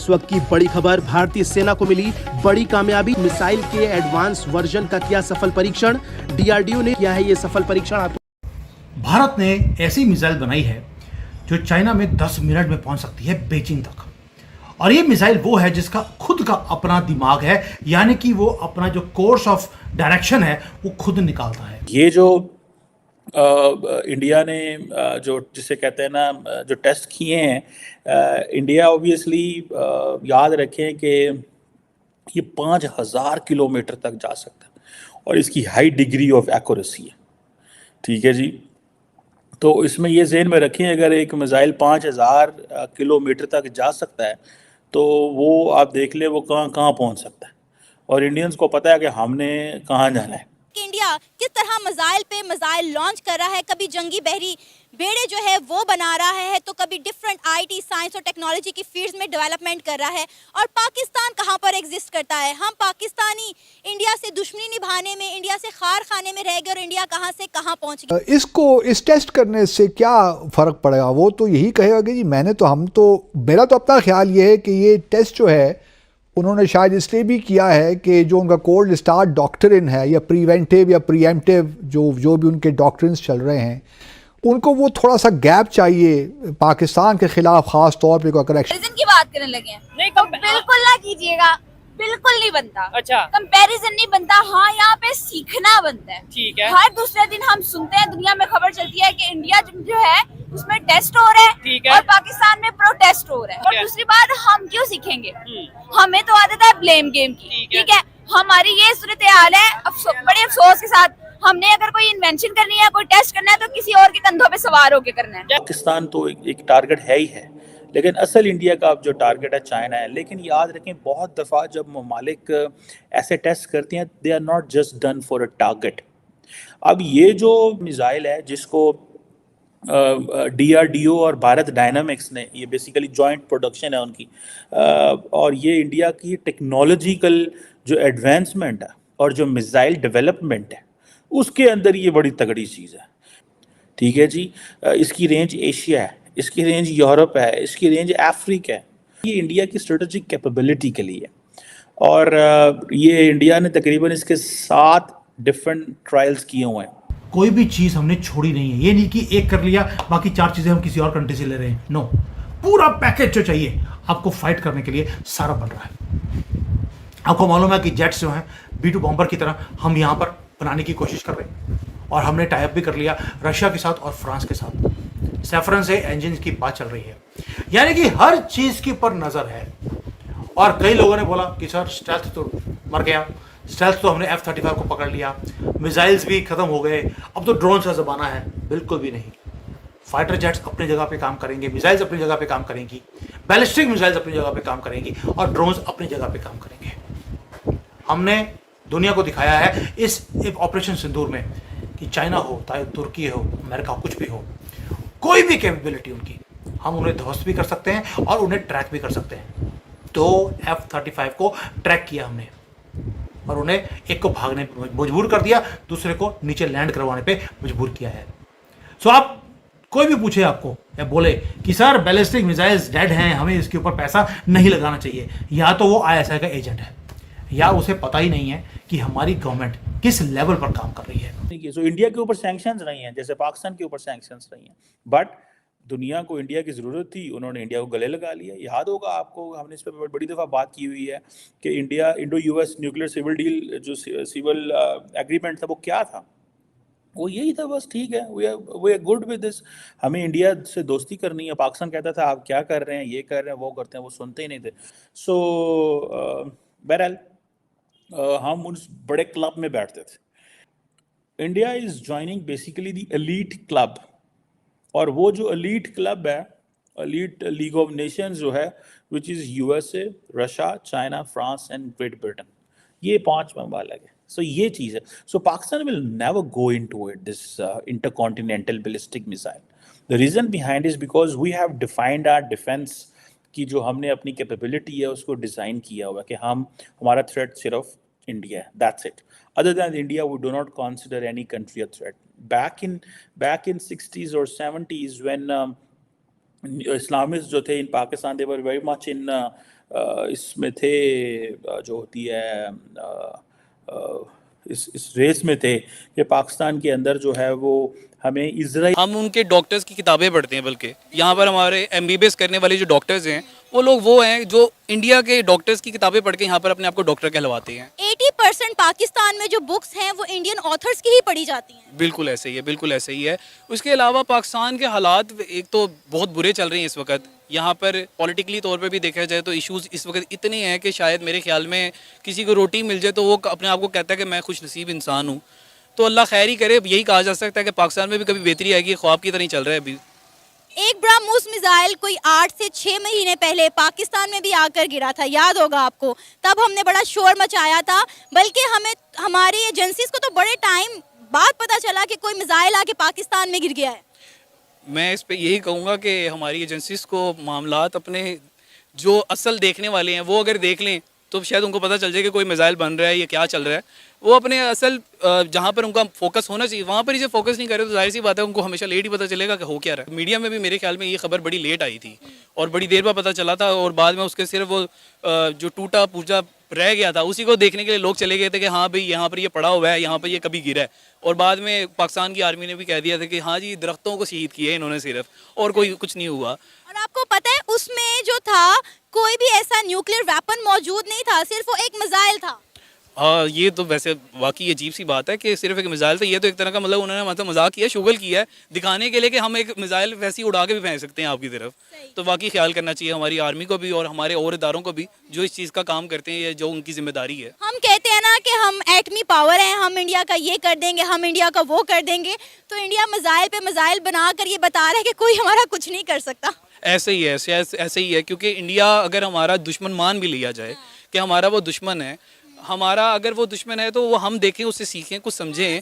इस वक्त की बड़ी खबर, भारतीय सेना को मिली बड़ी कामयाबी। मिसाइल के एडवांस वर्जन का किया सफल परीक्षण। डीआरडीओ ने किया है ये सफल परीक्षण। भारत ने ऐसी मिसाइल बनाई है जो चाइना में 10 मिनट में पहुंच सकती है बीजिंग तक। और ये मिसाइल वो है जिसका खुद का अपना दिमाग है, यानी कि वो अपना जो कोर्स ऑफ डायरेक्शन है वो खुद निकालता है। ये जो इंडिया ने जो जिसे कहते हैं ना जो टेस्ट किए हैं, इंडिया ऑब्वियसली याद रखें कि ये 5000 किलोमीटर तक जा सकता है और इसकी हाई डिग्री ऑफ एक्यूरेसी है। ठीक है जी, तो इसमें ये ज़हन में रखें, अगर एक मिसाइल 5000 किलोमीटर तक जा सकता है तो वो आप देख ले वो कहाँ कहाँ पहुँच सकता है। और इंडियंस को पता है कि हमने कहाँ जाना है। इंडिया किस तरह मिसाइल पे मिसाइल लॉन्च कर रहा है, कभी जंगी बहरी बेड़े जो है वो बना रहा है, तो कभी डिफरेंट आईटी साइंस और टेक्नोलॉजी की फील्ड्स में डेवलपमेंट कर रहा है। और पाकिस्तान कहाँ पर एग्जिस्ट करता है? हम पाकिस्तानी इंडिया से दुश्मनी निभाने में, इंडिया से खार खाने में रह गए और इंडिया कहाँ से कहाँ पहुँच गया। इसको इस टेस्ट करने से क्या फ़र्क पड़ेगा? वो तो यही कहेगा कि जी मेरा तो अपना ख्याल ये है कि ये टेस्ट जो है उन्होंने शायद इसलिए भी किया है कि जो उनका कोल्ड स्टार्ट डॉक्ट्रिन है या प्रिवेंटिव या प्रीएम्प्टिव जो भी उनके डॉक्ट्रिन्स चल रहे हैं, उनको वो थोड़ा सा गैप चाहिए पाकिस्तान के खिलाफ, खास तौर पे अगर कंपैरिजन की बात करने लगे हैं। नहीं, बिल्कुल ना कीजिएगा, बिल्कुल नहीं बनता। अच्छा, कंपैरिजन नहीं बनता। हाँ, यहाँ पे सीखना बनता है। ठीक है। हर दूसरे दिन हम सुनते हैं, दुनिया में खबर चलती है कि इंडिया जो है उसमें टेस्ट हो रहा है। ठीक है। और पाकिस्तान में प्रोटेस्ट हो रहा है। और दूसरी बात, हम क्यों सीखेंगे? हमें तो आदत है ब्लेम गेम की। ठीक है, हमारी ये सूरत हाल है। बड़े अफसोस के साथ, हमने अगर कोई इन्वेंशन करनी है, कोई टेस्ट करना है, तो किसी और के कंधों पे सवार होके करना है। पाकिस्तान तो एक टारगेट है ही है, लेकिन असल इंडिया का अब जो टारगेट है चाइना है। लेकिन याद रखें, बहुत दफ़ा जब ममालिक ऐसे टेस्ट करते हैं, they are not just done for a target. अब ये जो मिसाइल है जिसको डीआरडीओ और भारत डायनामिक्स ने, ये बेसिकली जॉइंट प्रोडक्शन है उनकी, और ये इंडिया की टेक्नोलॉजिकल जो एडवांसमेंट है और जो मिसाइल डेवलपमेंट है उसके अंदर ये बड़ी तगड़ी चीज़ है। ठीक है जी, इसकी रेंज एशिया है, इसकी रेंज यूरोप है, इसकी रेंज अफ्रीका है। ये इंडिया की स्ट्रेटेजिक कैपेबिलिटी के लिए, और ये इंडिया ने तकरीबन इसके 7 डिफरेंट ट्रायल्स किए हुए हैं। कोई भी चीज़ हमने छोड़ी नहीं है। ये नहीं कि एक कर लिया बाकी 4 चीज़ें हम किसी और कंट्री से ले रहे हैं। नो, पूरा पैकेज जो चाहिए आपको फाइट करने के लिए सारा बन रहा है। आपको मालूम है कि जेट्स जो हैं B-2 बॉम्बर की तरह हम यहाँ पर बनाने की कोशिश कर रहे हैं, और हमने टाइप भी कर लिया रशिया के साथ और फ्रांस के साथ। सैफरन से इंजन की बात चल रही है, यानी कि हर चीज़ के ऊपर नज़र है। और कई लोगों ने बोला कि सर स्टेल्थ तो मर गया, स्टेल्थ तो हमने F-35 को पकड़ लिया, मिसाइल्स भी ख़त्म हो गए, अब तो ड्रोन का ज़माना है। बिल्कुल भी नहीं। फाइटर जेट्स अपनी जगह पे काम करेंगे, मिसाइल्स अपनी जगह पे काम करेंगी, बैलिस्टिक मिसाइल्स अपनी जगह पे काम करेंगी, और ड्रोन्स अपनी जगह पे काम करेंगे। हमने दुनिया को दिखाया है इस ऑपरेशन सिंदूर में कि चाइना हो, चाहे तुर्की हो, अमेरिका हो, कुछ भी हो, कोई भी कैपेबिलिटी उनकी, हम उन्हें ध्वस्त भी कर सकते हैं और उन्हें ट्रैक भी कर सकते हैं। तो F-35 को ट्रैक किया हमने और उन्हें एक को भागने पे मजबूर कर दिया, दूसरे को नीचे लैंड करवाने पे मजबूर किया है। सो आप कोई भी पूछे आपको या बोले कि सर बैलिस्टिक मिसाइल्स डेड हैं, हमें इसके ऊपर पैसा नहीं लगाना चाहिए, या तो वो ISI का एजेंट है या उसे पता ही नहीं है कि हमारी गवर्नमेंट किस लेवल पर काम कर रही है। सो इंडिया के ऊपर सैंक्शंस नहीं हैं जैसे पाकिस्तान के ऊपर सैंक्शंस नहीं हैं, बट दुनिया को इंडिया की ज़रूरत थी, उन्होंने इंडिया को गले लगा लिया। याद होगा आपको, हमने इस पर बड़ी दफ़ा बात की हुई है कि India Indo US nuclear civil deal जो सिविल एग्रीमेंट था वो क्या था? वो यही था बस। ठीक है, we are good with this, हमें इंडिया से दोस्ती करनी है। पाकिस्तान कहता था आप क्या कर रहे हैं, ये कर रहे हैं, वो करते हैं, वो सुनते ही नहीं थे। सो बहरहाल हम उस बड़े क्लब में बैठते थे। India is joining basically the elite club, और वो जो एलीट क्लब है, एलीट लीग ऑफ नेशंस जो है, which is USA, Russia, China, France and Great Britain, ये 5 ममालिक है। सो ये चीज़ है। So Pakistan will never go into it this intercontinental ballistic missile. The reason behind is because we have defined our defence की जो हमने अपनी कैपेबिलिटी है उसको डिज़ाइन किया हुआ कि हमारा थ्रेट सिर्फ इंडिया है, that's it. Other than India we do not consider any country a threat. back in 60s or 70s when Islamists जो थे in Pakistan, they were very much in इसमें थे जो होती है इस रेस में थे कि पाकिस्तान के अंदर जो है वो हमें इजराइल, हम उनके डॉक्टर्स की किताबें पढ़ते हैं, बल्कि यहाँ पर हमारे एमबीबीएस करने वाले जो डॉक्टर्स हैं वो हैं जो इंडिया के डॉक्टर्स की किताबें पढ़ के यहाँ पर अपने आप को डॉक्टर कहलवाते हैं। 80% पाकिस्तान में जो बुक्स हैं वो इंडियन ऑथर्स की ही पढ़ी जाती हैं। बिल्कुल ऐसे ही है, बिल्कुल ऐसे ही है। उसके अलावा पाकिस्तान के हालात एक तो बहुत बुरे चल रहे हैं इस वक्त। यहाँ पर पॉलिटिकली तौर पे भी देखा जाए तो इश्यूज इस वक्त इतने हैं कि शायद मेरे ख्याल में किसी को रोटी मिल जाए तो वो अपने आप को कहता है कि मैं खुश नसीब इंसान हूँ। तो अल्लाह खैर ही करे, यही कहा जा सकता है कि पाकिस्तान में भी कभी बेहतरी आएगी, ख्वाब की तरह ही चल रहा है अभी। एक ब्रह्मोस मिसाइल कोई 8 से 6 महीने पहले पाकिस्तान में भी आकर गिरा था, याद होगा आपको। तब हमने बड़ा शोर मचाया था, बल्कि हमें हमारी एजेंसीज को तो बड़े टाइम बाद पता चला कि कोई मिसाइल आके पाकिस्तान में गिर गया है। मैं इस पे यही कहूँगा कि हमारी एजेंसीज को मामलात अपने जो असल देखने वाले हैं वो अगर देख लें तो शायद उनको पता चल जाए कि कोई मिसाइल बन रहा है या क्या चल रहा है। वो अपने असल जहाँ पर उनका फोकस होना चाहिए वहाँ पर ही जब फोकस नहीं करे तो जाहिर सी बात है उनको हमेशा लेट ही पता चलेगा कि हो क्या रहा है। मीडिया में भी मेरे ख्याल में ये खबर बड़ी लेट आई थी और बड़ी देर बाद पता चला था, और बाद में उसके सिर्फ वो जो टूटा पूजा रह गया था उसी को देखने के लिए लोग चले गए थे कि हाँ भाई यहाँ पर ये पड़ा हुआ है, यहाँ पर ये कभी गिरा है। और बाद में पाकिस्तान की आर्मी ने भी कह दिया था कि हाँ जी दरख्तों को शहीद किया इन्होंने सिर्फ, और कोई कुछ नहीं हुआ। और आपको पता है उसमें जो था कोई भी ऐसा न्यूक्लियर वेपन मौजूद नहीं था, सिर्फ वो एक मिसाइल था। हाँ, ये तो वैसे वाकई अजीब सी बात है कि सिर्फ एक मिसाइल था। ये तो एक तरह का मतलब उन्होंने मतलब मजाक किया, शुगल किया है दिखाने के लिए कि हम एक मिसाइल वैसे ही उड़ा के भी फेंक सकते हैं आपकी तरफ। तो वाकई ख्याल करना चाहिए हमारी आर्मी को भी और हमारे और इदारों को भी जो इस चीज़ का काम करते हैं, ये जो उनकी जिम्मेदारी है। हम कहते हैं ना कि हम एटमी पावर हैं, हम इंडिया का ये कर देंगे, हम इंडिया का वो कर देंगे, तो इंडिया मिसाइल पे मिसाइल बनाकर ये बता रहा है कि कोई हमारा कुछ नहीं कर सकता। ऐसे ही है, ऐसे ही है, क्योंकि इंडिया अगर हमारा दुश्मन मान भी लिया जाए कि हमारा वो दुश्मन है, हमारा अगर वो दुश्मन है तो वो हम देखें, उससे सीखें, कुछ समझें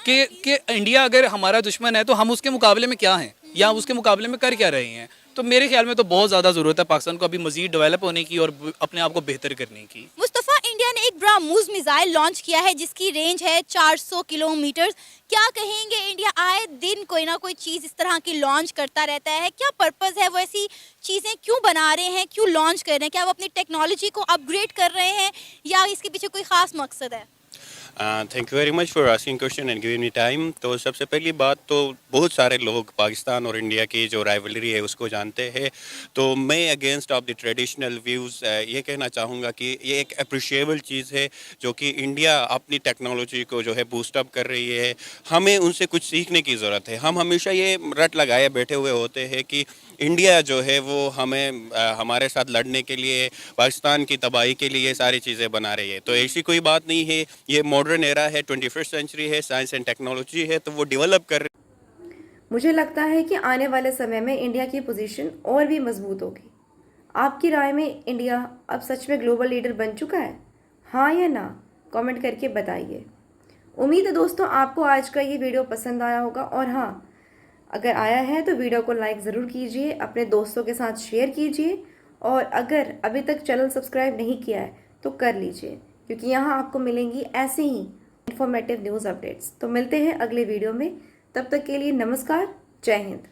कि इंडिया अगर हमारा दुश्मन है तो हम उसके मुकाबले में क्या हैं या उसके मुकाबले में कर क्या रहे हैं। तो मेरे ख्याल में तो बहुत ज़्यादा ज़रूरत है पाकिस्तान को अभी मज़ीद डेवलप होने की और अपने आप को बेहतर करने की। मुस्तफ़ा, इंडिया ने एक ब्रह्मोस मिसाइल लॉन्च किया है जिसकी रेंज है 400 किलोमीटर। क्या कहेंगे, इंडिया आए दिन कोई ना कोई चीज़ इस तरह की लॉन्च करता रहता है, क्या पर्पस है, वो ऐसी चीज़ें क्यों बना रहे हैं, क्यों लॉन्च कर रहे हैं? क्या वो अपनी टेक्नोलॉजी को अपग्रेड कर रहे हैं या इसके पीछे कोई ख़ास मकसद है? Thank you very much for asking question and giving me time. तो सबसे पहली बात तो बहुत सारे लोग पाकिस्तान और इंडिया की जो राइवलरी है उसको जानते हैं। तो मैं against of the traditional views ये कहना चाहूँगा कि ये एक अप्रिशिएबल चीज़ है जो कि इंडिया अपनी टेक्नोलॉजी को जो है बूस्ट अप कर रही है। हमें उनसे कुछ सीखने की ज़रूरत है। हम हमेशा ये रट लगाए बैठे हुए होते हैं कि इंडिया जो है वो हमें हमारे साथ लड़ने के लिए, पाकिस्तान की तबाही के लिए ये सारी चीज़ें बना रही है। तो ऐसी कोई बात नहीं है। ये मॉडर्न एरा है, 21st सेंचुरी है, साइंस एंड टेक्नोलॉजी है, तो वो डेवलप कर मुझे लगता है कि आने वाले समय में इंडिया की पोजीशन और भी मजबूत होगी। आपकी राय में इंडिया अब सच में ग्लोबल लीडर बन चुका है, हाँ या ना? कमेंट करके बताइए। उम्मीद है दोस्तों आपको आज का ये वीडियो पसंद आया होगा, और हाँ, अगर आया है तो वीडियो को लाइक ज़रूर कीजिए, अपने दोस्तों के साथ शेयर कीजिए, और अगर अभी तक चैनल सब्सक्राइब नहीं किया है तो कर लीजिए, क्योंकि यहाँ आपको मिलेंगी ऐसे ही इंफॉर्मेटिव न्यूज़ अपडेट्स। तो मिलते हैं अगले वीडियो में, तब तक के लिए नमस्कार, जय हिंद।